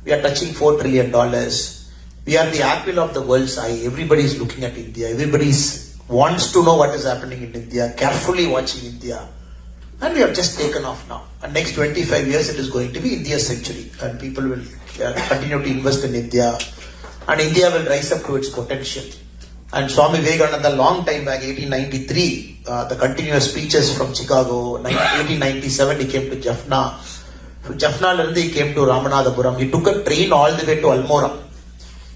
We are touching $4 trillion. We are the apple of the world's eye. Everybody is looking at India. Everybody wants to know what is happening in India, carefully watching India. And we have just taken off now. And next 25 years it is going to be India's century. And people will continue to invest in India. And India will rise up to its potential. And Swami Vivekananda, long time back, 1893, the continuous speeches from Chicago. 1897 he came to Jaffna. From Jaffna he came to Ramanathapuram. He took a train all the way to Almora.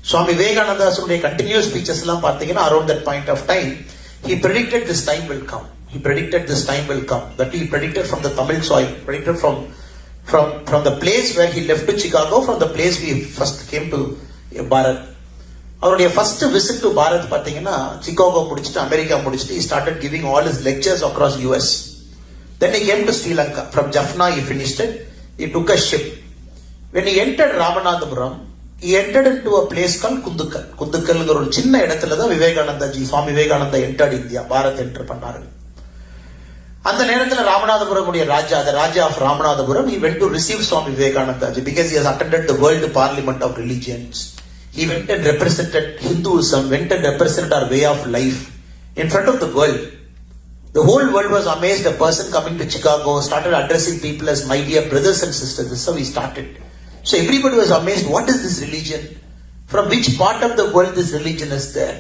Swami Vivekananda's continuous speeches around that point of time, he predicted this time will come. He predicted this time will come. That he predicted from the Tamil soil, predicted from the place where he left to Chicago, from the place we first came to Bharat. அவருடைய first visit to Bharat பார்த்தீங்கன்னா Chicago முடிச்சுட்டு America முடிச்சுட்டு he started giving all his lectures across US. Then he came to Sri Lanka. From Jaffna he finished it. He took a ship. When he entered Ramanathapuram, he entered into a place called Kundukkal. Kundukkல்ங்கிற ஒரு சின்ன இடத்துல தான் Vivekanandaji, Swami Vivekananda entered India. Bharat enter பண்ணாரு. அந்த நேரத்தில் ராமநாதபுரம் உடைய ராஜா, the Raja of Ramanathapuram, he went to receive Swami Vivekanandaji because he has attended the World Parliament of Religions. He went and represented Hinduism, went and represented our way of life in front of the world. The whole world was amazed. A person coming to Chicago started addressing people as my dear brothers and sisters. This is how he started. So everybody was amazed. What is this religion? From which part of the world this religion is there?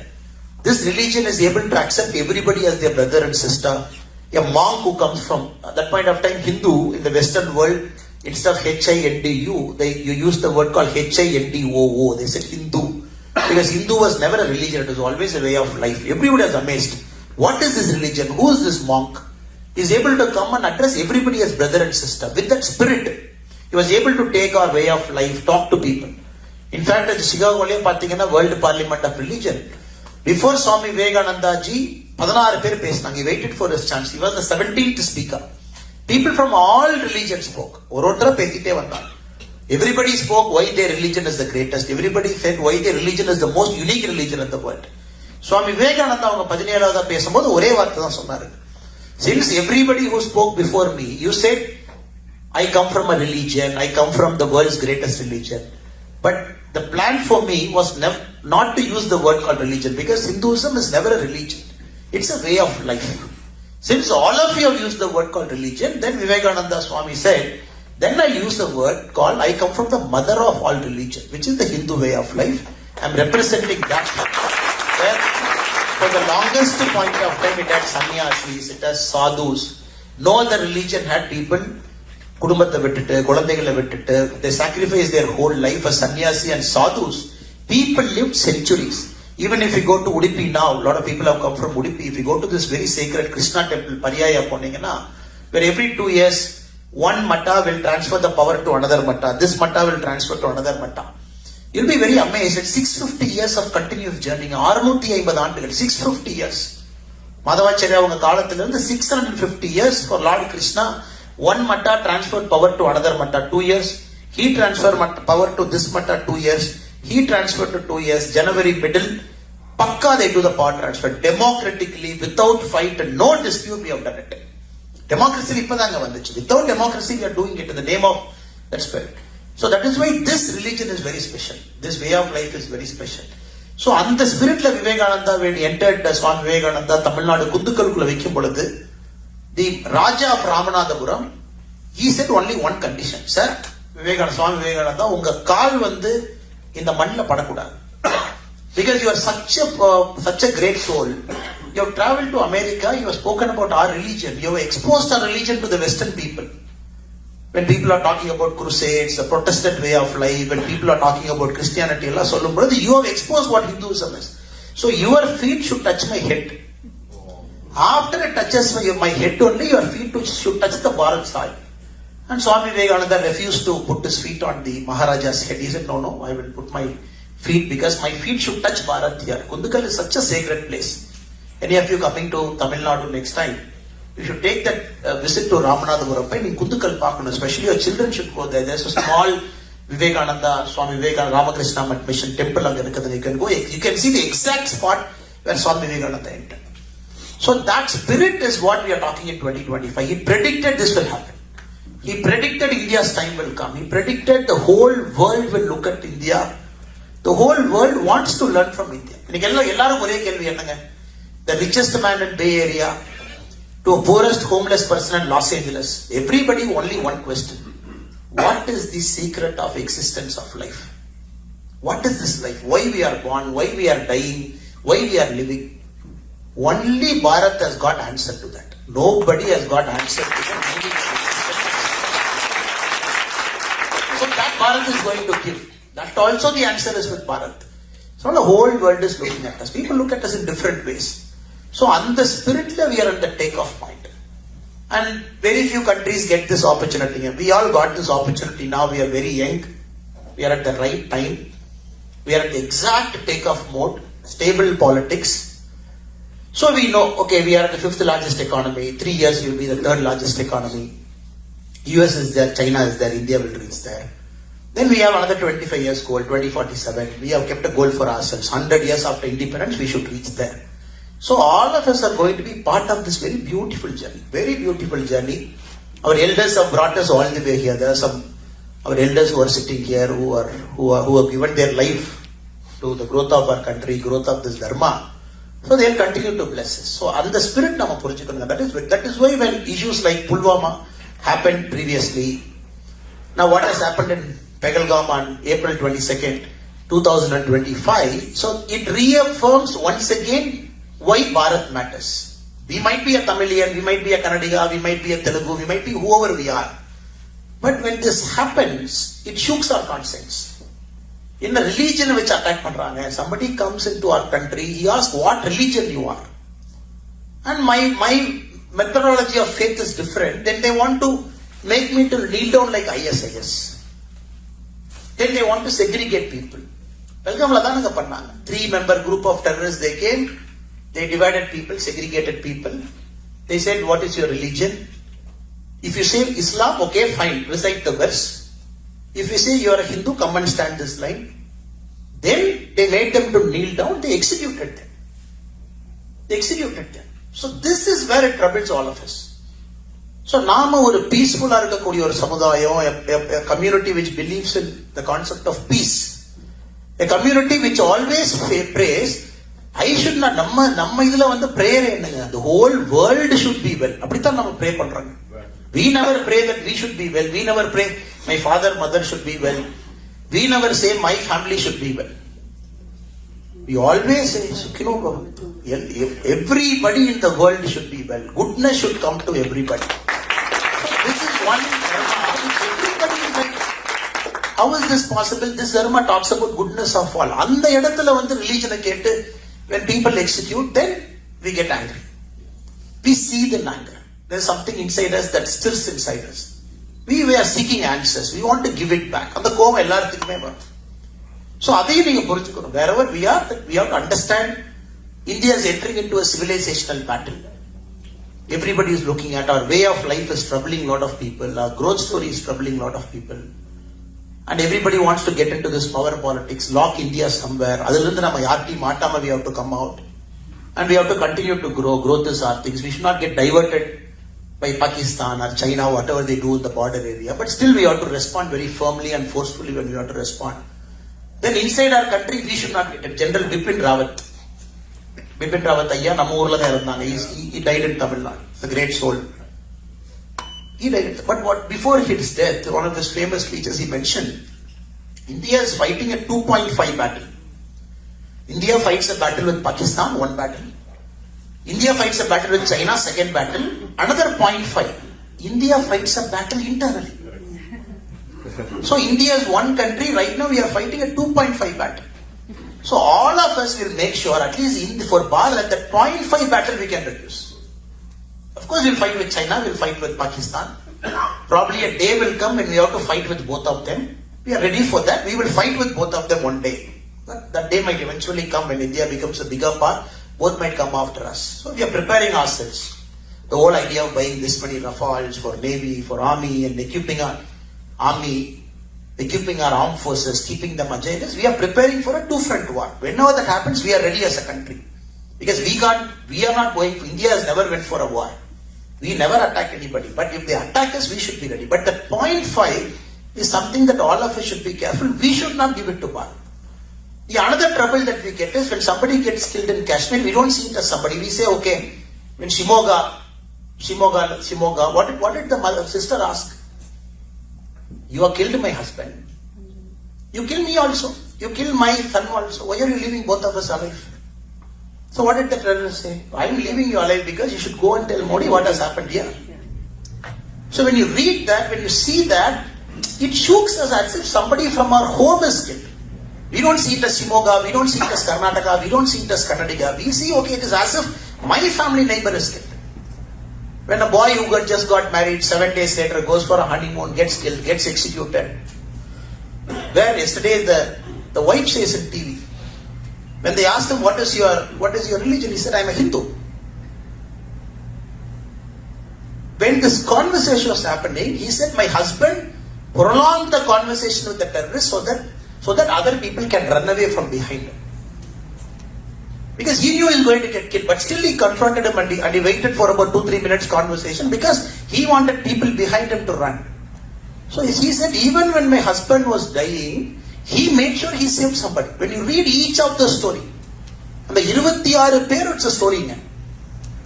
This religion is able to accept everybody as their brother and sister. A monk who comes from, at that point of time, Hindu in the Western world, instead of Hindu, you use the word called Hindoo. They said Hindu. Because Hindu was never a religion, it was always a way of life. Everybody was amazed. What is this religion? Who is this monk? He is able to come and address everybody as brother and sister. With that spirit, he was able to take our way of life, talk to people. In fact, at Chicago, World Parliament of Religion, before Swami Vivekananda ji, 16 பேர் பேசினாங்க. He waited for his chance. He was the 17th speaker. People from all religions spoke. ஒருத்தர பேசிட்டே வந்தாங்க. Everybody spoke why their religion is the greatest. Everybody said why their religion is the most unique religion in the world. Swami Vivekananda அவங்க 17வது பேசும்போது ஒரே வார்த்தை தான் சொன்னாரு. Since everybody who spoke before me, you said I come from a religion, I come from the world's greatest religion. But the plan for me was not to use the word called religion, because Hinduism is never a religion. It's a way of life. Since all of you have used the word called religion, then Vivekananda Swami said, then I use the word called I come from the mother of all religion, which is the Hindu way of life. I'm representing that. Where for the longest point of time it had sannyasis, it has sadhus. No other religion had people குடும்பத்தை விட்டுட்டு குழந்தைகளை விட்டுட்டு they sacrifice their whole life as sannyasi and sadhus. People lived centuries. Even if you go to Udupi now, a lot of people have come from Udupi. If you go to this very sacred Krishna temple, Pariyaya poningana, where every 2 years one matta will transfer the power to another matta. This matta will transfer to another matta. You'll be very amazed at 650 years of continuous journey. 650 ஆண்டுகள், 650 years. Madhavacharya அவங்க காலத்துல இருந்து 650 years for Lord Krishna. One matta transferred power to another matta, 2 years. He transferred power to this matta, 2 years. He transferred to 2 years. January middle, pakka they do the power transfer. Democratically, without fight and no dispute, we have done it. Democracy இப்பதாங்க வந்துச்சு. Without democracy, we are doing it in the name of that spirit. So that is why this religion is very special. This way of life is very special. So அந்த spiritல Vivekananda when entered Swami Vivekananda Tamilnadu Kundukalkulla வைக்கும் பொழுது, the Raja of Ramanathapuram, he said only one condition. Sir, Swami Vivekananda, உங்க கால் வந்து இந்த மண்ணில படக்கூடாது. Because you are such a great soul. You have traveled to America, you have spoken about our religion, you have exposed our religion to the Western people. When people are talking about crusades, the Protestant way of life, when people are talking about Christianity, you have exposed what Hinduism is. So your feet should touch my head. After it touches my head only, your feet should touch the Bharat soil. And Swami Vivekananda refused to put his feet on the Maharaja's head. He said, no, I will put my feet because my feet should touch Bharat here. Kundukkal is such a sacred place. Any of you coming to Tamilnadu next time, you should take that visit to Ramanathapuram in Kundukkal Park, especially your children should go there. There's a small Vivekananda, Swami Vivekananda, Ramakrishna Mission temple. You can go. You can see the exact spot where Swami Vivekananda entered. So that spirit is what we are talking in 2025. He predicted this will happen. He predicted India's time will come. He predicted the whole world will look at India. The whole world wants to learn from India. The richest man in Bay Area to a poorest homeless person in Los Angeles. Everybody only one question. What is the secret of existence of life? What is this life? Why we are born? Why we are dying? Why we are living? Only Bharat has got answer to that. Nobody has got answer to that. So that Bharat is going to give. That also the answer is with Bharat. So the whole world is looking at us. People look at us in different ways. So on the spirit we are at the takeoff point. And very few countries get this opportunity. We all got this opportunity now. We are very young. We are at the right time. We are at the exact takeoff mode. Stable politics. So we know, okay, we are at the 5th largest economy. 3 years we will be the 3rd largest economy. US is there, China is there, India will reach there. Then we have another 25 years goal, 2047. We have kept a goal for ourselves. 100 years after independence, we should reach there. So all of us are going to be part of this very beautiful journey. Very beautiful journey. Our elders have brought us all the way here. There are some our elders who are sitting here who have given their life to the growth of our country, growth of this dharma. So they will continue to bless us. So on the spirit that is why when issues like Pulwama happened previously, now what has happened in Pahalgam on April 22nd, 2025, so it reaffirms once again why Bharat matters. We might be a Tamilian, we might be a Kannadiga, we might be a Telugu, we might be whoever we are. But when this happens, it shooks our conscience. In a religion which attack pandranga, somebody comes into our country, he asks what religion you are. And my methodology of faith is different. Then they want to make me to kneel down like ISIS. Then they want to segregate people. 3-member group of terrorists, they came, they divided people, segregated people. They said, what is your religion? If you say Islam, okay, fine, recite the verse. If you say you are a Hindu, come and stand this line. Then they made them to kneel down, they executed them. They executed them. So this is where it troubles all of us. So நாம ஒரு peaceful-ஆ இருக்கக்கூடிய ஒரு சமுதாயம், a community which believes in the concept of peace, a community which always prays, I should not, நம்ம இதுல வந்து prayer என்னங்க, the whole world should be well. அப்படித்தான் நம்ம pray பண்றாங்க. We never pray that we should be well. We never pray my father, mother should be well. We never say my family should be well. We always say, everybody in the world should be well. Goodness should come to everybody. So this is one dharma which everybody is like. How is this possible? This dharma talks about goodness of all. அந்த இடத்துல வந்து religion கேட்டு when people execute, then we get angry. We see the anger. There is something inside us that stirs inside us. We are seeking answers. We want to give it back. அந்த கோவம் எல்லாத்துக்குமே வரும். So அதையும் நீங்க புரிஞ்சுக்கணும். Wherever we are, we have to understand India is entering into a civilizational battle. Everybody is looking at our way of life is troubling a lot of people. Our growth story is troubling a lot of people. And everybody wants to get into this power politics, lock India somewhere. அதிலிருந்து நம்ம யார்ட்டையும் மாட்டாம we have to come out. And we have to continue to grow. Growth is our things. We should not get diverted by Pakistan or China, whatever they do in the border area. But still we have to respond very firmly and forcefully when we have to respond. Then inside our country, we should not get it. General Bipin Rawat ஐயா நம்ம ஊர்ல தான் இருந்தாங்க. He died in Tamilnadu. The great soul. He died. But before his death, one of his famous speeches he mentioned, India is fighting a 2.5 battle. India fights a battle with Pakistan, one battle. India fights a battle with China, second battle. Another 0.5. India fights a battle internally. So India is one country. Right now we are fighting a 2.5 battle. So all of us will make sure, at least for Bharat, that 0.5 battle we can reduce. Of course we'll fight with China, we'll fight with Pakistan. Probably a day will come when we have to fight with both of them. We are ready for that. We will fight with both of them one day. But that day might eventually come when India becomes a bigger power. Both might come after us. So we are preparing ourselves. The whole idea of buying this many Rafales for Navy, for Army, and equipping our Army, equipping our armed forces, keeping them agile, we are preparing for a two-front war. Whenever that happens, we are ready as a country. Because we are not going, India has never went for a war. We never attack anybody. But if they attack us, we should be ready. But the 0.5 is something that all of us should be careful. We should not give it to Bharat. The another trouble that we get is when somebody gets killed in Kashmir, we don't see it as somebody. We say, okay, when Shimoga, what did the mother, sister ask? You have killed my husband. You kill me also. You kill my son also. Why are you leaving both of us alive? So what did the terrorist say? I am leaving you alive because you should go and tell Modi what has happened here. So when you read that, when you see that, it shooks us as if somebody from our home is killed. We don't see it as Shimoga, we don't see it as Karnataka, we don't see it as Kannadiga. We see, okay, it is as if my family neighbor is killed. When a boy who just got married 7 days later goes for a honeymoon, gets killed, gets executed. Where yesterday the wife says in TV, when they asked him what is your religion, he said, I am a Hindu. When this conversation was happening, he said, my husband prolonged the conversation with the terrorist so that other people can run away from behind him. Because he knew he was going to get killed, but still he confronted him and he waited for about 2-3 minutes conversation because he wanted people behind him to run. So he said, even when my husband was dying, he made sure he saved somebody. When you read each of the story, and the 26 pair, it's a story.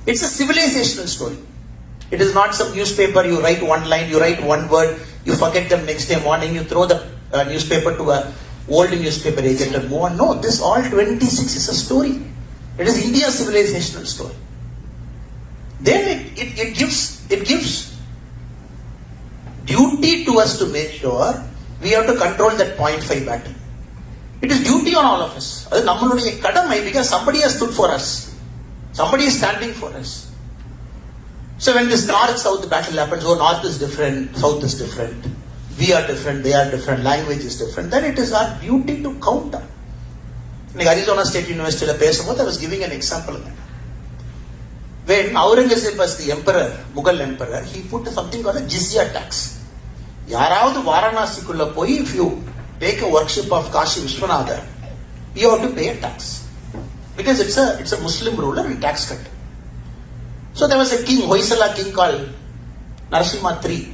It's a civilizational story. It is not some newspaper, you write one line, you write one word, you forget them next day morning, you throw the newspaper to a old newspaper agent and move on. No, this all 26 is a story. It is India's civilizational story. Then it gives duty to us to make sure we have to control that 0.5 battle. It is duty on all of us. That is nammaluடைய கடமை, because somebody has stood for us. Somebody is standing for us. So when this north-south battle happens, oh, north is different, south is different, we are different, they are different, language is different, then it is our duty to counter. In Arizona State University, I was giving an example. When Aurangzeb was the emperor, Mughal emperor, he put something called a jizya tax. Yaravadu Varanasikulla poi, if you take a worship of Kashi Vishwanatha, you have to pay a tax. Because it's a Muslim ruler and tax cut. So there was a king, Hoysala king called Narasimha III.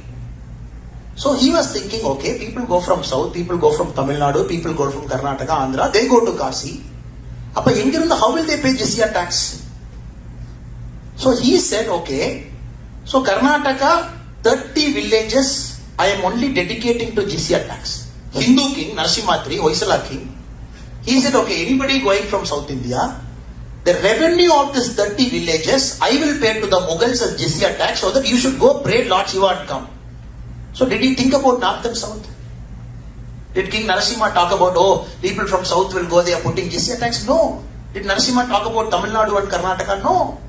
So he was thinking, okay, people go from south, people go from Tamilnadu, people go from Karnataka, Andhra, they go to Kasi. How will they pay jizya tax? So he said, okay, so Karnataka, 30 villages, I am only dedicating to jizya tax. Hindu king, Narasimha III, Hoysala king, he said, okay, anybody going from South India, the revenue of this 30 villages, I will pay to the Mughals as jizya tax so that you should go pray Lord Shiva and come. So did he think about North and South? Did King Narasimha talk about, oh, people from South will go, they are putting jizya tax? No. Did Narasimha talk about Tamil Nadu and Karnataka? No.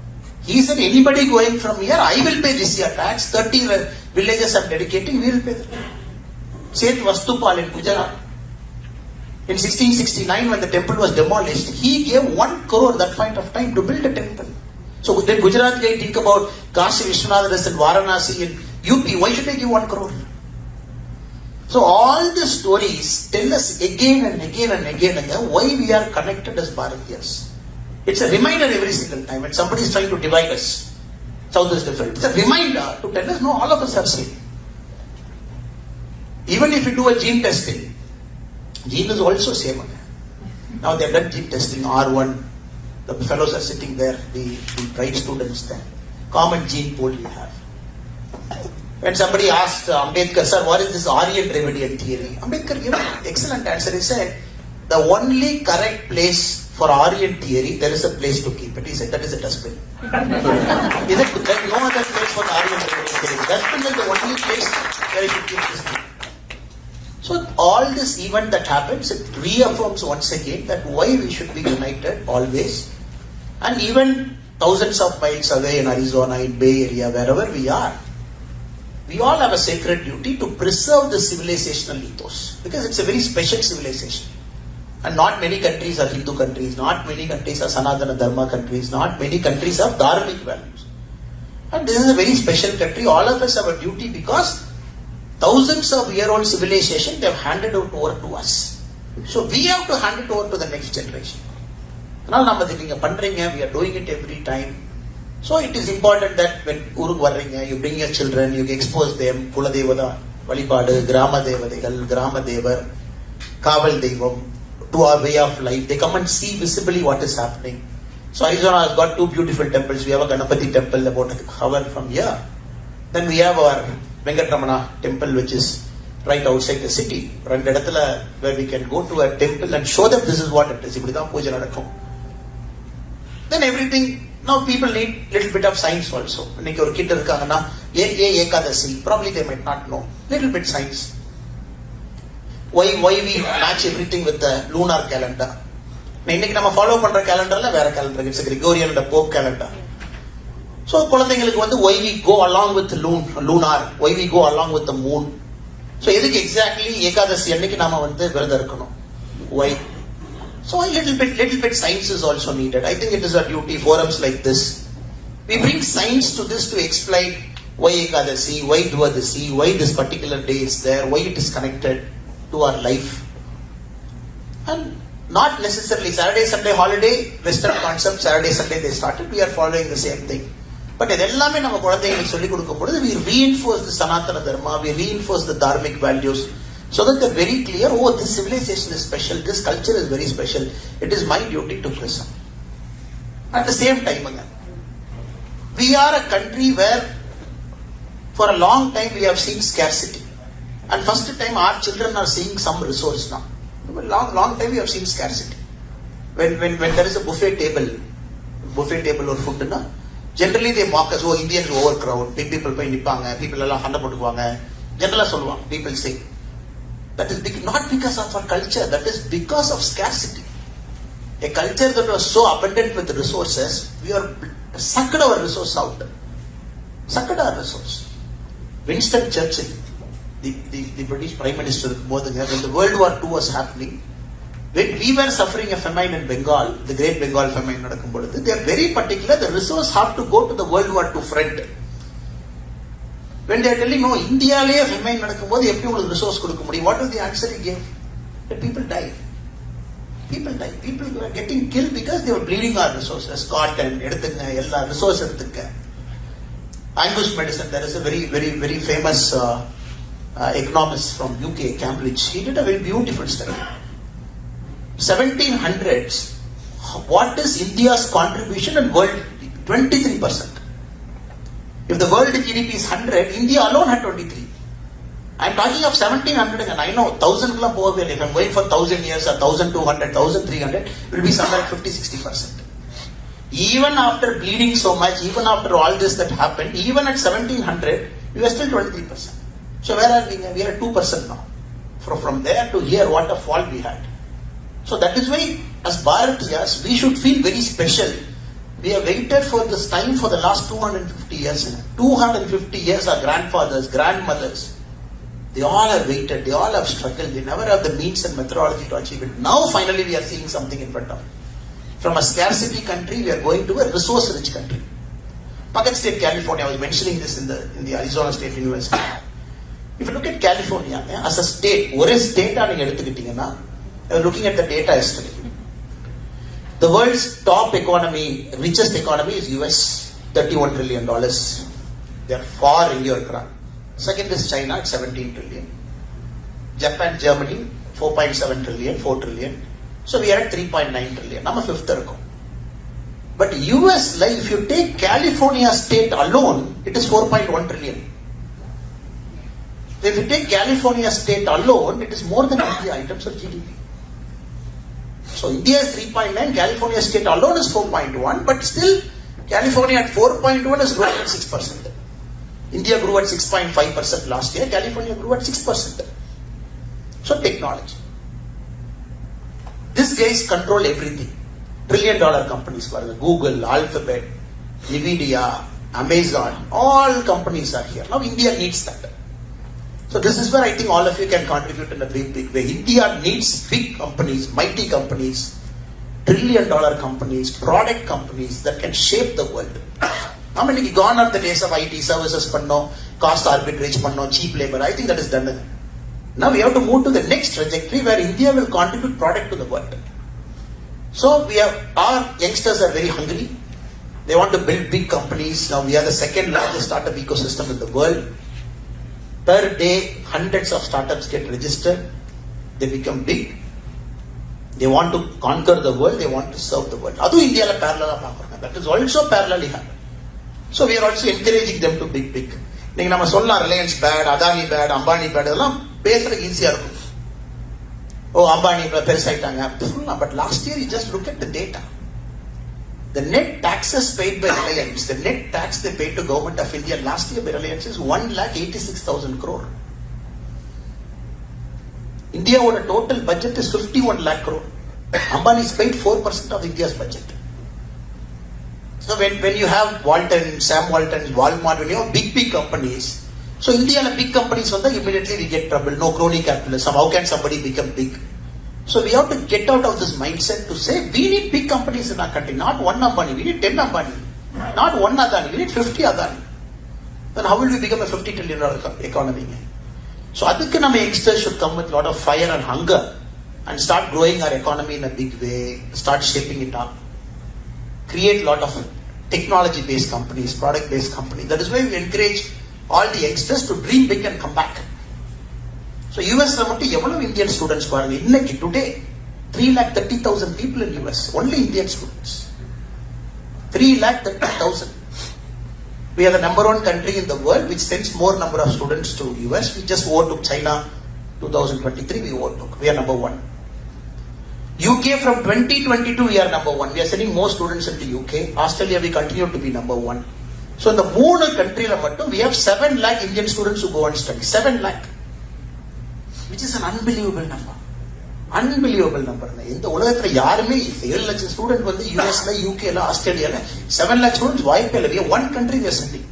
He said, anybody going from here, I will pay jizya tax. 30 villages I am dedicating, we will pay. Saint Vastupal in Gujarat. In 1669, when the temple was demolished, he gave 1 crore that point of time to build a temple. So did Gujarat guy think about Kashi Vishwanath and Varanasi in UP? Why should they give 1 crore? So all the stories tell us again and again and again and again why we are connected as Bharatiyas. It's a reminder every single time when somebody is trying to divide us. South is different. It's a reminder to tell us, no, all of us are same. Even if you do a gene testing, gene is also same. Now they have done gene testing, R1. The fellows are sitting there, the bright students there. Common gene pool we have. When somebody asked Ambedkar, sir, what is this Aryan remedial theory? Ambedkar gave an excellent answer. He said, the only correct place for Aryan theory, there is a place to keep it. He said, that is a dustbin. He said, there is no other place for the Aryan remedial theory. Dustbin is the only place where you should keep this thing. So all this event that happens, it reaffirms once again that why we should be united always. And even thousands of miles away in Arizona, in Bay Area, wherever we are, we all have a sacred duty to preserve the civilizational ethos. Because it's a very special civilization. And not many countries are Hindu countries, not many countries are Sanatana Dharma countries, not many countries have dharmic values. And this is a very special country. All of us have a duty because thousands of year-old civilization, they have handed it over to us. So we have to hand it over to the next generation. We are doing it every time. So it is important that when ஊருக்கு வர்றீங்க, you bring your children, you expose them, குலதெய்வத வழிபாடு, கிராம தேவதைகள், கிராம தேவர், காவல் தெய்வம், to our way of life. They come and see visibly what is happening. So Arizona has got two beautiful temples. We have a Ganapati temple about an hour from here. Then we have our Venkatramana temple, which is right outside the city. ரெண்டு இடத்துல where we can go to a temple and show them this is what it is. இப்படிதான் பூஜை நடக்கும். Then everything. Now people need little bit of science also. இன்னைக்கு ஒரு kit இருக்காங்கன்னா Ekadashi, probably they might not know. Little bit science. Why we match everything with the lunar calendar? இன்னைக்கு நம்ம follow பண்ற கேலண்டர்ல வேற calendar, it's Gregorian and Pope calendar. So குழந்தைங்களுக்கு வந்து why we go along with lunar, why we go along with the moon. So எதுக்கு exactly Ekadashi அன்னைக்கு நாம வந்து விரதம் இருக்கணும்? Why? So a little bit science is also needed. I think it is our duty, forums like this. We bring science to this to explain why Ekadasi, why Dwadasi, why this particular day is there, why it is connected to our life. And not necessarily Saturday, Sunday holiday, Western concept, Saturday, Sunday they started, we are following the same thing. But இதெல்லாமே நம்ம குழந்தைகளுக்கு சொல்லிக் கொடுக்கும் பொழுது we reinforce the Sanatana Dharma, we reinforce the dharmic values. So that they're very clear, oh, this civilization is special, this culture is very special, it is my duty to preserve. At the same time again, we are a country where for a long time we have seen scarcity. And first time our children are seeing some resource now. For a long time we have seen scarcity. When there is a buffet table or food, generally they mock us, oh, Indians overcrowd, big people pay nipanga, people alla handa potukuvaanga. Generally solluvaanga, people say. That is not because of our culture, that is because of scarcity. A culture that was so abundant with resources, we are sucked our resource out. Sucked our resource. Winston Churchill, the British Prime Minister, when the World War II was happening, when we were suffering a famine in Bengal, the Great Bengal famine, they are very particular, the resource have to go to the World War II front. When they are telling, no, Indiaலே famine நடக்கும்போது எப்படி உங்களுக்கு resource கொடுக்க முடியும்? What was the answer he gave? That people died. People were getting killed because they were bleeding our resources. Cotton, எடுத்துங்க, எல்லா resource எடுத்துங்க. Angus medicine, there is a very famous economist from UK, Cambridge. He did a very beautiful study. 1700s, what is India's contribution in world? 23%. If the world GDP is 100, India alone had 23. I am talking of 1700 and I know 1000 kila poor. If I am going for 1000 years or 1200, 1300, it will be somewhere 50-60%. Even after bleeding so much, even after all this that happened, even at 1700, we were still 23%. So where are we? We are 2% now. From there to here, what a fall we had. So that is why, as Bharatiyas, we should feel very special. We have waited for this time for the last 250 years. 250 years our grandfathers, grandmothers, they all have waited, they all have struggled, they never have the means and methodology to achieve it. Now finally we are seeing something in front of us. From a scarcity country, we are going to a resource-rich country. Puckett State, California, I was mentioning this in the Arizona State University. If you look at California, as a state, one state, I was looking at the data yesterday. The world's top economy, richest economy is US, $31 trillion. They are far in your crowd. Second is China at 17 trillion. Japan, Germany, 4.7 trillion, 4 trillion. So we are at 3.9 trillion. I'm a fifth. But US, like if you take California state alone, it is 4.1 trillion. If you take California state alone, it is more than India in terms of GDP. So India is 3.9, California state alone is 4.1, but still California at 4.1 is growing at 6%. India grew at 6.5% last year, California grew at 6%. So technology. These guys control everything. $1 trillion companies, Google, Alphabet, Nvidia, Amazon, all companies are here. Now India needs that. So this is where I think all of you can contribute in a big way. India needs big companies, mighty companies, $1 trillion companies, product companies that can shape the world. How many gone are the days of IT services, cost arbitrage, cheap labor? I think that is done. Now we have to move to the next trajectory where India will contribute product to the world. So our youngsters are very hungry. They want to build big companies. Now we are the second largest startup ecosystem in the world. Per day, hundreds of startups get registered. They become big. They want to conquer the world. They want to serve the world. Adu India la parallel that is also parallelly happening. So we are also encouraging them to big. நீங்க நம்ம சொல்லலாம் Reliance bad, Adani bad, Ambani bad, இதெல்லாம் பேசுறதுக்கு ஈஸியா இருக்கும். Oh Ambani பெருசாயிட்டாங்க சொல்லலாம். But last year you just look at the data. The net taxes paid by Reliance, the net tax they paid to government of India last year by Reliance is 1,86,000 crore. India would a total budget is 51 lakh crore. Ambani is paid 4% of India's budget. So when you have Walton, Sam Walton, Walmart, when you have big companies, so India big companies immediately we get trouble. No crony capitalism. How can somebody become big? So we have to get out of this mindset to say we need big companies in our country, not one Ambani. We need 10 Ambani, not one Adani. We need 50 Adani. Then how will we become a $50 trillion economy? So adhikku nama youngsters should come with a lot of fire and hunger and start growing our economy in a big way, start shaping it up, create a lot of technology-based companies, product-based companies. That is why we encourage all the youngsters to dream big and come back. So US la mattu evalavu Indian students parunga innaiku today 3,30,000 people in US, only Indian students. 3,30,000. We are the number one country in the world which sends more number of students to US. We just overtook China 2023. We overtook. We are number one. UK from 2022 we are number one. We are sending more students into UK. Australia we continue to be number one. So in the moonu country la mattu we have 7 lakh Indian students who go and study. 7 lakh. Which is an unbelievable number. Unbelievable number. இந்த உலகத்துல யாருமே 7 லட்சம் student வந்து யூஎஸ்ல, யூகேல, ஆஸ்திரேலியால 7 lakh students வாய்ப்பே இல்லை. We are one country we are sending.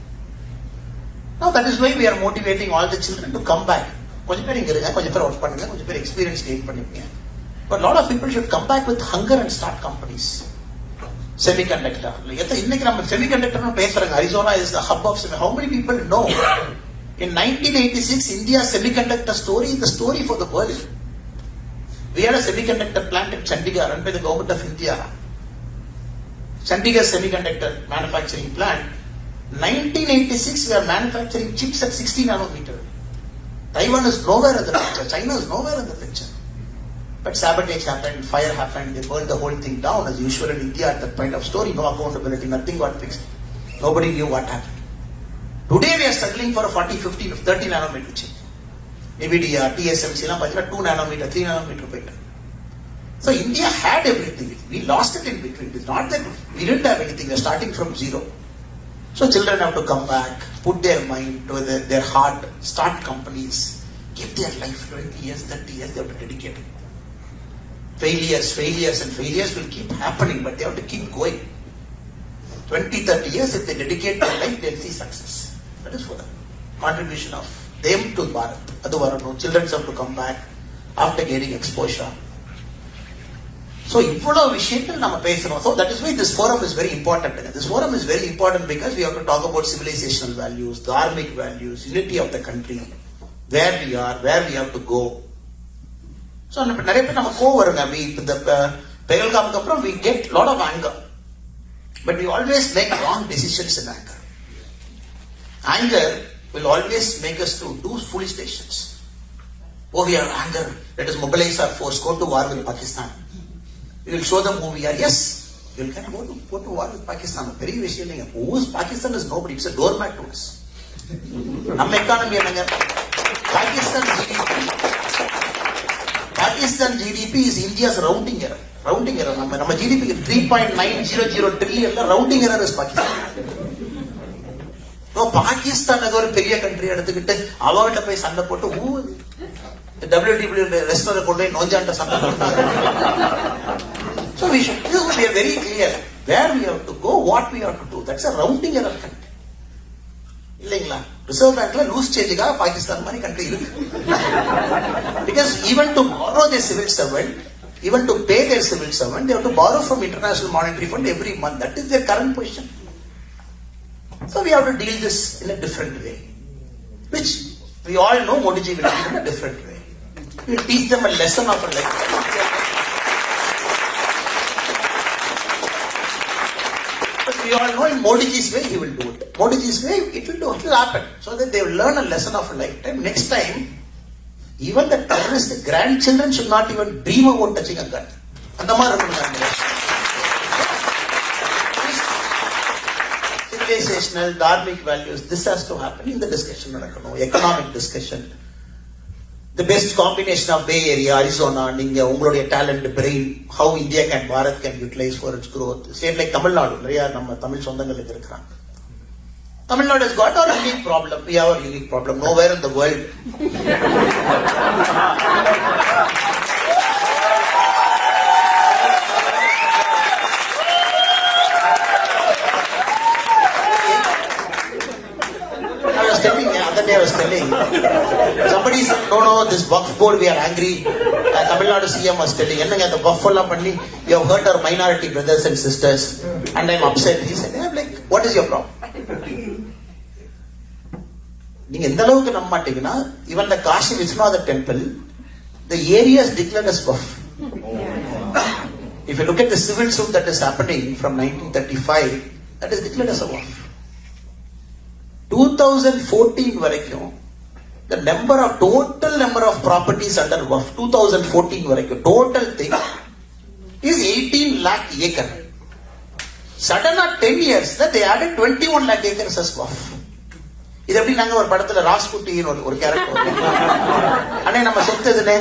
Now that is why we are motivating all the children to come back. கொஞ்சம் பேர் இங்க இருங்க, கொஞ்சம் பேர் ஒர்க் பண்ணுங்க, கொஞ்சம் பேர் எக்ஸ்பீரியன்ஸ் கெயின் பண்ணிருக்கீங்க. But a lot of people should come back with hunger and start companies. Semiconductor. இன்னைக்கு நம்ம semiconductor பேசுறாங்க. Arizona is the hub of semiconductor. How many people know? In 1986, India's semiconductor story is the story for the world. We had a semiconductor plant in Chandigarh run by the government of India. Chandigarh semiconductor manufacturing plant. 1986, we are manufacturing chips at 60 nanometer. Taiwan is nowhere in the picture. China is nowhere in the picture. But sabotage happened, fire happened, they burned the whole thing down as usual in India at that point of story. No accountability, nothing got fixed. Nobody knew what happened. Today we are struggling for a 40, 50, 30 nanometer chip. NVIDIA, TSMC, 2 nanometer, 3 nanometer better. So India had everything. We lost it in between. It's not that we didn't have anything. We are starting from zero. So children have to come back, put their mind to their heart, start companies, give their life 20 years, 30 years, they have to dedicate it. Failures will keep happening, but they have to keep going. 20, 30 years, if they dedicate their life, they'll see success. That is for the contribution of them to Bharat. Children have to come back after getting exposure. So, இவ்வளவு விஷயங்கள் நம்ம பேசணும். So that is why this forum is very important. This forum is very important because we have to talk about civilizational values, dharmic values, unity of the country, where we are, where we have to go. So நிறைய பேர் நம்ம கோவம் வருங்க. இந்த பெகல்காமுக்கு அப்புறம் we get lot of anger. But we always make wrong decisions in anger. Anger will always make us to do foolish decisions. Oh, we are anger. Let us mobilize our force, go to war with Pakistan. We will show them who we are. Yes, we will go to war with Pakistan. Very விஷயம் இல்லைங்க. Who is Pakistan is nobody. It's a doormat to us. நம்ம economy என்னங்க? Pakistan GDP is India's rounding error. நம்ம GDP 3.900 trillion rounding error is Pakistan. Pakistan அது ஒரு பெரிய country எடுத்துக்கிட்டு அவங்கிட்ட போய் சண்டை போட்டு WTW ரெஸ்டாரண்ட் கொண்டு போய் நோஞ்சாண்ட சண்டை போட்டாங்க. So we should be very clear where we have to go, what we have to do. That's a rounding error country. இல்லைங்களா? ரிசர்வ் பேங்க்ல லூஸ் சேஞ்சுக்காக பாகிஸ்தான் மாதிரி கண்ட்ரி இருக்கு. Because even to borrow their civil servant, even to pay their civil servant, they have to borrow from International Monetary Fund every month. That is their current position. So we have to deal this in a different way, which we all know Modi ji will deal in a different way. We will teach them a lesson of a lifetime. But we we all know in Modiji's way, he will do it. Modiji's way, it will happen. So that they will learn a lesson of a lifetime. Next time, even the terrorist grandchildren should not even dream about touching a gun. Civilizational, dharmic values, this has to happen in the discussion, economic discussion. The best combination of Bay Area, Arizona, India, Unglodia talent, brain, how India can, Bharat can utilize for its growth. State like Tamilnadu, Tamil Sondangal irukran. Tamilnadu has got our unique problem. We have a unique problem. Nowhere in the world. I was telling, somebody said, no, this Waqf board, we are angry. Tamilnadu CM was telling, the Waqf panni, you have hurt our minority brothers and sisters, and I'm upset. He said, I'm like, what is your problem? Even the Kashi Vishwanath temple, the area is declared as Waqf. If you look at the civil suit that is happening from 1935, that is declared as a Waqf. 2014 varaikkum, the total number of properties under Waqf, 2014 varaikkum, total thing is 18 lakh acre. Sudden at 10 years, they added 21 lakh acres as Waqf. இது எப்படி நாங்க ஒரு படத்துல ராஸ்குட்டின்னு ஒரு character அண்ணே நம்ம சொத்து இதுனே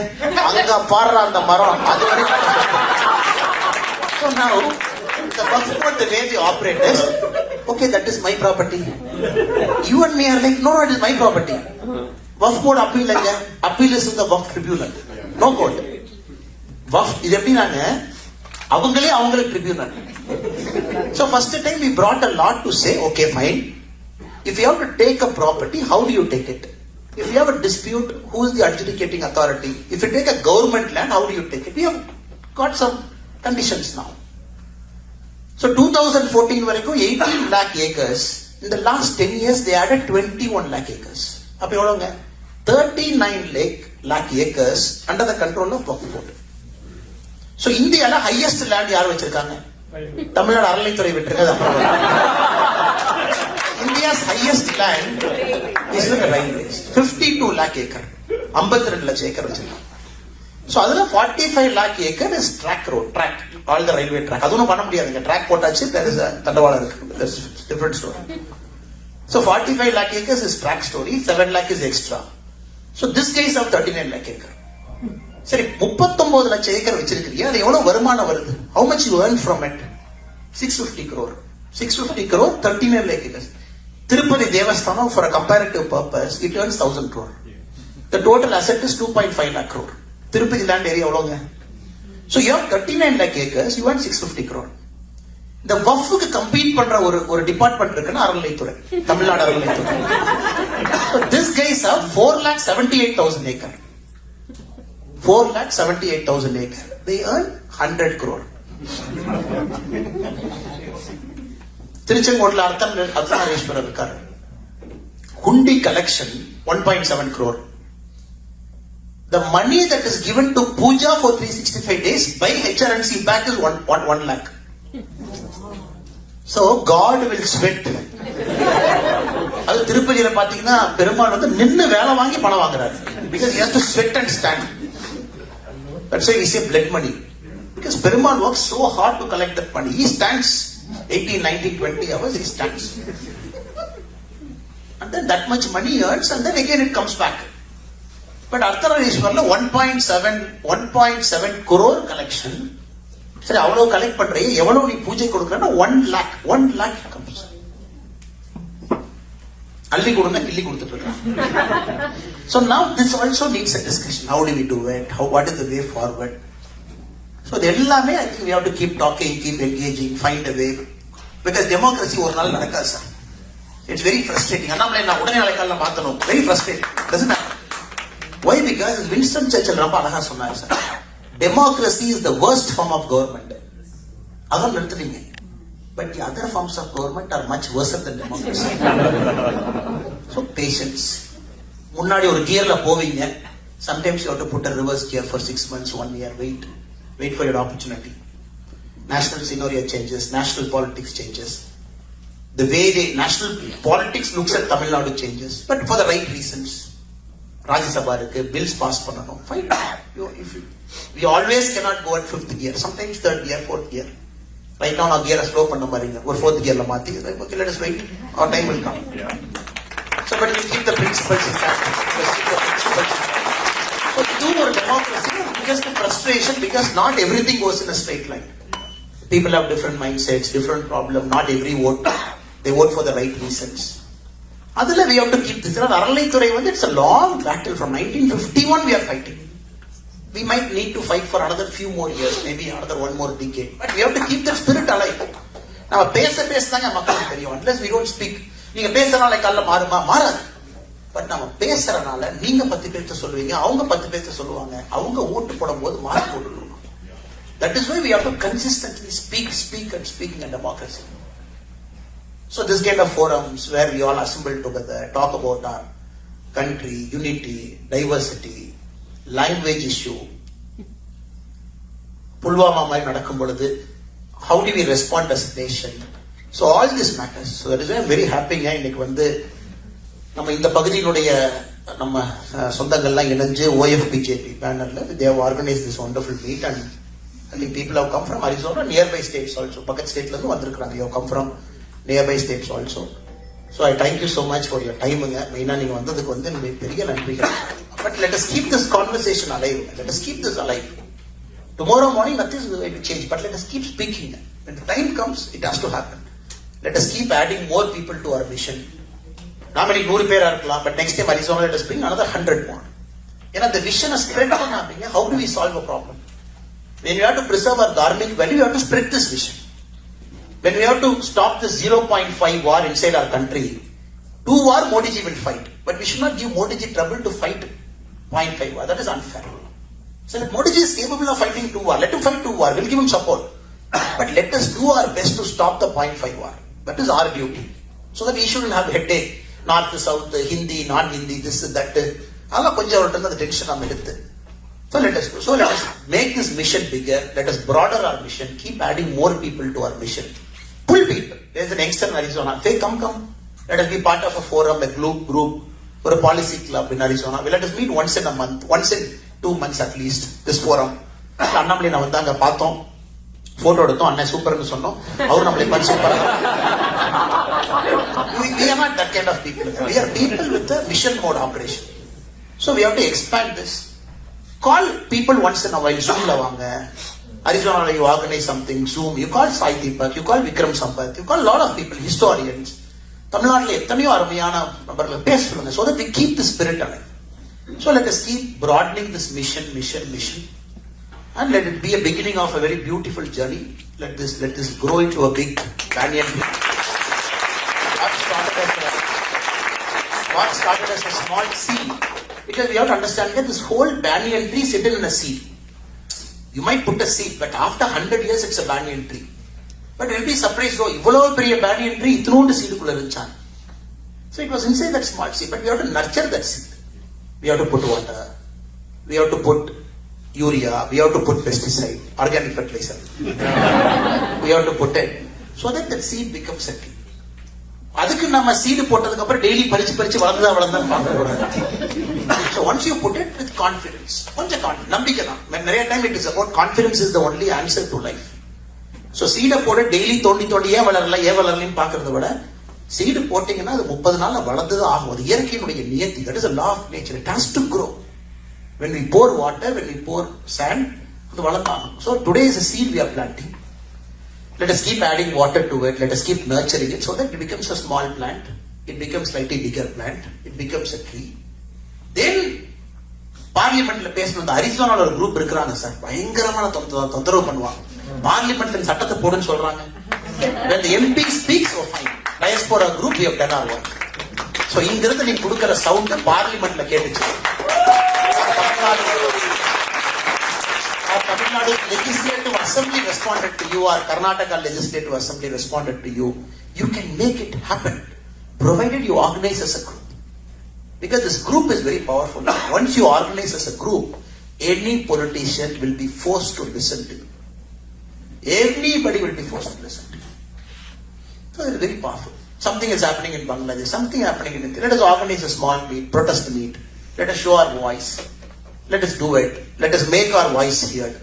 அங்க பாடுற அந்த மரம் அது வரைக்கும். So now the Waqf board, the way they operate is, okay, that is my property. You and me are like, no, it is my property. Waqf board appeal is in the Waqf tribunal. No court. Waqf இது எப்படி நாங்க அவங்களே tribunal. So first time we brought a law to say, okay, fine. If you have to take a property, how do you take it? If you have a dispute, who is the adjudicating authority? If you take a government land, how do you take it? We have got some conditions now. So 2014 varaikkum 18 lakh acres. In the last 10 years, they added 21 lakh acres. Appo evalonga? 39 lakh acres under the control of Waqf board. So India la highest land yaar vechirukanga? Tamilnadu Aralaithurai vittirukadha. India's highest land is in the railways. 52 lakh acre. 52 lakh acre vechirukanga. So adula 45 lakh acre is track road, all the railway track. Adunum panna mudiyadunga. Track potachu, there is a tandavada irukku. That's a different story. So 45 lakh acres is track story, 7 lakh is extra. So this guy have 39 lakh acre. சரி 39 லட்சம் acre வச்சிருக்கீங்க, அது எவ்வளவு வருமானம் வருது? How much you earn from it? 650 crore. 650 crore, 39 lakh acres. Tirupati Devasthanam, for a comparative purpose, it earns 1000 crore. The total asset is 2.5 lakh crore. Tirupati land area எவ்வளவுங்க? So you have 39 lakh acres, you earn 650 crore. இந்த வஃப்க்கு compete பண்ற ஒரு department இருக்குன்னா அறநிலைத்துறை, தமிழ்நாடு அறநிலைத்துறை. So this guys have 4,78,000 acre. 4,78,000 acre. They earn 100 crore. திருச்செங்கோட்டில் அர்த்தநாரீஸ்வரர் இருக்காரு. Hundi collection 1.7 crore. The money that is given to puja for 365 days by HRNC back is 1 lakh. So God will sweat. அது திருப்பதியில பாத்தீங்கன்னா பெருமாள் நின்னு வேலை வாங்கி பணம் வாங்குறாரு. Because he has to sweat and stand. That's why we say blood money. Because Perumal works so hard to collect that money. He stands 18, 19, 20 hours, he stands. And then that much money he earns, and then again it comes back. But Arthanarishwarla 1.7 crore collection. சரி அவ்வளவு collect பண்றீங்க, எவ்வளவு நீ பூஜை கொடுக்கறன்னா 1 lakh comes. அள்ளி கொடுங்க கிள்ளி கொடுத்துட்டு இருக்காங்க. So now this also needs a discussion. How do we do it? What is the way forward? So எல்லாமே I think we have to keep talking, keep engaging, find a way. Because democracy ஒரு நாள் நடக்காது sir. It's very frustrating. Annamalai நான் உடனே நாளைக்கால மாத்தணும். Very frustrating. Doesn't happen. Why? Because Winston Churchill ரொம்ப அழகா சொன்னார் sir. Democracy is the worst form of government. அதான் நிறுத்துறீங்க. But the other forms of government are much worse than democracy. So patience. முன்னாடி ஒரு கியர்ல போவீங்க. Sometimes you have to put a reverse gear for 6 months, 1 year. Wait for your opportunity. National scenario changes, national politics changes. The way the national politics looks at Tamil Nadu changes, but for the right reasons. Rajya Sabha bills pass pannanum. Fine. We always cannot go at 5th gear. Sometimes 3rd gear, 4th gear. Right now, our gear is slow panna maringa. Or 4th gear la mati. Okay, let us wait. Our time will come. Yeah. So, but we keep the principles intact. So, to do more democracy, because the frustration, because not everything goes in a straight line. People have different mindsets, different problems. Not every vote, they vote for the right reasons. Adala, we have to keep this. It's a long battle. From 1951, we are fighting. We might need to fight for another few more years, maybe another one more decade. But we have to keep that spirit alive. Now, unless we don't speak, but now, that is why we have to consistently speak in democracy. So this kind of forums where we all assemble together, talk about our country, unity, diversity, language issue, Pulwama mai nadakkum poludhu, how do we respond as a nation? So all this matters. So that is why I am very happy இன்னைக்கு வந்து நம்ம இந்த பகுதியினுடைய நம்ம சொந்தங்கள்லாம் இணைஞ்சு OFBJP பேனர்ல they have organized this wonderful meet, and I think people have come from Arizona, nearby states also. பக்கத்து ஸ்டேட்ல இருந்து வந்திருக்காங்க. You have come from nearby states also. So I thank you so much for your time. மெயினா நீங்க வந்ததுக்கு வந்து எனக்கு பெரிய நன்றிகள். But let us keep this conversation alive. Let us keep this alive. Tomorrow morning nothing is going to change, but let us keep speaking. When the time comes, it has to happen. Let us keep adding more people to our mission. நாம 100 பேரா இருக்கலாம், but next time Arizona let us bring another 100 more. ஏன்னா the vision is spread பண்ணாதீங்க. How do we solve a problem? When we have to preserve our dharmic value, we have to spread this vision. When we have to stop the 0.5 war inside our country, 2 war Modi ji will fight. But we should not give Modi ji trouble to fight 0.5 war. That is unfair. So if Modi ji is capable of fighting 2 war, let him fight 2 war. We'll give him support. But let us do our best to stop the 0.5 war. That is our duty. So that we shouldn't have headache. North, South, Hindi, non-Hindi, this, that. Allah konja the tension on the So let us make this mission bigger. Let us broaden our mission. Keep adding more people to our mission. Pull people. There is an youngster in Arizona. Say, come. Let us be part of a forum, a group, or a policy club in Arizona. Let us meet once in a month, once in 2 months at least. This forum. Annamalai na vandanga paathom. Photo edutho anna super nu sonnom. Avaru nammalai pan super. We are not that kind of people. We are people with a mission mode operation. So we have to expand this. Call people once in a while. Zoom la vaanga. Arizona, you organize something, Zoom. You call Sai Deepak, you call Vikram Sampath, you call a lot of people, historians. Tamilnadu எத்தனையோ அருமையான நபர்கள் பேசுறாங்க. So that we keep the spirit alive. So let us keep broadening this mission, and let it be a beginning of a very beautiful journey. Let this grow into a big banyan tree. What started as a small seed, because we have to understand that this whole banyan tree is hidden in a seed. You might put a seed, but after 100 years it's a banyan tree. But you'll be surprised, இவ்வளவு பெரிய banyan tree இத்தனோண்டு சீடுக்குள்ள இருந்துச்சான். So it was inside that small seed, but we have to nurture that seed. We have to put water, we have to put urea, we have to put pesticide, organic fertilizer. We have to put it so that seed becomes a tree. அதுக்கு நம்ம seed போட்டதுக்கு அப்புறம் daily பறிச்சு வளர்ந்தான்னு பார்க்க கூடாது. So once you put it with confidence, கொஞ்சம் நம்பிக்கை தான். நிறைய time it is about confidence is the only answer to life. So சீடை போட டெய்லி தோண்டி ஏன் வளரலன்னு பார்க்கறத விட சீடு போட்டீங்கன்னா அது 30 நாள்ல வளர்ந்துதான் ஆகும். அது இயற்கையினுடைய நியதி. That is a law of nature. It has to grow. When we pour water, when we pour sand, அது வளர்ந்தாகும். So today is a seed we are planting. Let us keep adding water to it. Let us keep nurturing it so that it becomes a small plant. It becomes slightly bigger plant. It becomes a tree. Then பார்லிமெண்ட்ல பேசணும். அரிசோனால ஒரு group இருக்கிறாங்க sir, பயங்கரமான தொந்தரவு பண்ணுவாங்க. பார்லிமெண்ட்ல சட்டத்தை போடுன்னு சொல்றாங்க. When the MP speaks, oh fine. Diaspora group, we have done our work. So இங்கிருந்து நீங்க கொடுக்கிற சவுண்ட் பார்லிமெண்ட்ல கேட்டுச்சு. Our Tamilnadu Legislative Assembly responded to you, our Karnataka Legislative Assembly responded to you. You can make it happen, provided you organize as a group. Because this group is very powerful. Once you organize as a group, any politician will be forced to listen to you. Everybody will be forced to listen to you. So it is very powerful. Something is happening in Bangladesh, something happening in India. Let us organize a small meet, protest meet. Let us show our voice. Let us do it. Let us make our voice heard.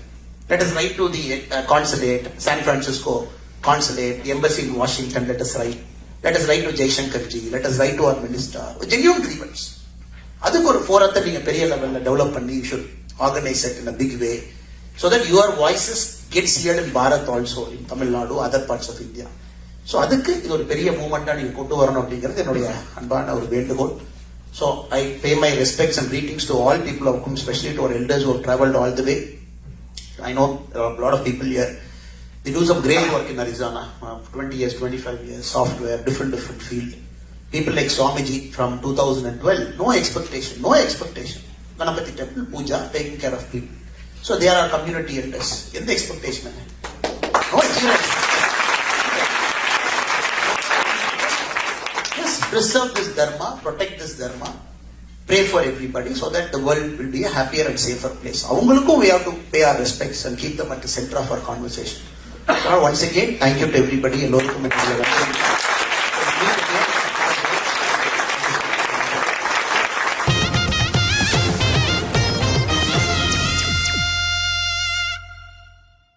Let us write to the consulate, San Francisco consulate, the embassy in Washington. Let us write. Let us write to Jaishankarji. Let us write to our minister. Genuine grievance. அதுக்கு ஒரு ஃபோரத்தை நீங்க பெரிய லெவல்ல develop பண்ணி you should organize it in a big way so that your voices gets heard in Bharat also, in Tamil Nadu, other parts of India. So அதுக்கு இது ஒரு பெரிய மூமெண்டா நீங்க கொண்டு வரணும் அப்படிங்கிறது என்னுடைய அன்பான ஒரு வேண்டுகோள். So I pay my respects and greetings to all people of whom, especially to our elders who have traveled all the way. I know there are a lot of people here. They do some great work in Arizona, 20 years, 25 years, software, different field. People like Swamiji from 2012, no expectation. Ganapati temple, puja, taking care of people. So they are our community elders. In the expectation, no expectation. Just preserve this dharma, protect this dharma, pray for everybody so that the world will be a happier and safer place. Avangalukku we have to pay our respects and keep them at the center of our conversation. Once again, thank you to everybody.